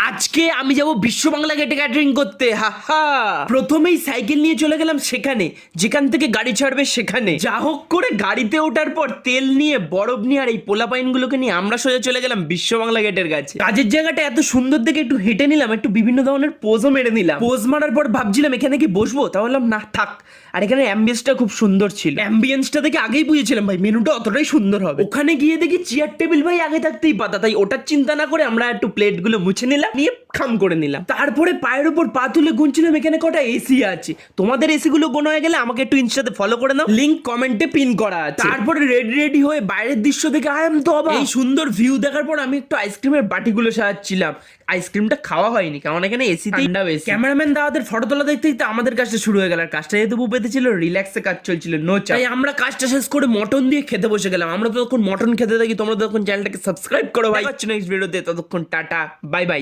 আজকে আমি যাব বিশ্ব বাংলা গেটে ক্যাটারিং করতে। হা প্রথমেই সাইকেল নিয়ে চলে গেলাম সেখানে, যেখান থেকে গাড়ি ছাড়বে সেখানে। যা হোক করে গাড়িতে ওঠার পর তেল নিয়ে, বরফ নিয়ে আর এই পোলাপাইনগুলোকে নিয়ে আমরা সোজা চলে গেলাম বিশ্ব বাংলা গেটের কাছে। কাজের জায়গাটা এত সুন্দর দেখে একটু হেঁটে নিলাম, একটু বিভিন্ন ধরনের পোজও মেরে নিলাম। পোজ মারার পর ভাবছিলাম এখানে কি বসবো, তাহলে না থাক। আর এখানে অ্যাম্বিয়েন্সটা খুব সুন্দর ছিল। অ্যাম্বিয়েন্সটা দেখে আগেই বুঝেছিলাম ভাই মেনুটা অতটাই সুন্দর হবে। ওখানে গিয়ে দেখি চেয়ার টেবিল ভাই আগে থাকতেই পাতা, তাই ওটার চিন্তা না করে আমরা একটু প্লেটগুলো মুছে নিলাম, নিয়ে খাম করে নিলাম। তারপরে পায়ের উপর পা তুলে গুনছিলাম এখানে কটা এসি আছে। তোমাদের এসি গুলো গোনা হয়ে গেলে আমাকে একটু ইনস্টাতে ফলো করে নাও, লিংক কমেন্টে পিন করা আছে। তারপরে রেডি হয়ে বাইরের দৃশ্য দেখে আয়াম তো অবাক। এই সুন্দর ভিউ দেখার পর আমি একটু আইসক্রিমের বাটিগুলো সাজাচ্ছিলাম। আইসক্রিমটা খাওয়া হয়নি কারণ এখানে এসি ঠান্ডা বেশি। ক্যামেরাম্যান দাদাদের ফটো তোলা দেখতে দেখতে আমাদের কাজটা শুরু হয়ে গেল। আর কাজটা যেহেতু বুপেতে ছিল, রিল্যাক্সে কাজ চলছিল, নো চাপ। তাই আমরা কাজটা শেষ করে মটন দিয়ে খেতে বসে গেলাম। আমরা ততক্ষণ মটন খেতে থাকি, তোমরা ততক্ষণ চ্যানেলটাকে সাবস্ক্রাইব করো ভাই। নেক্সট ভিডিওতে, ততক্ষণ টাটা, বাই বাই।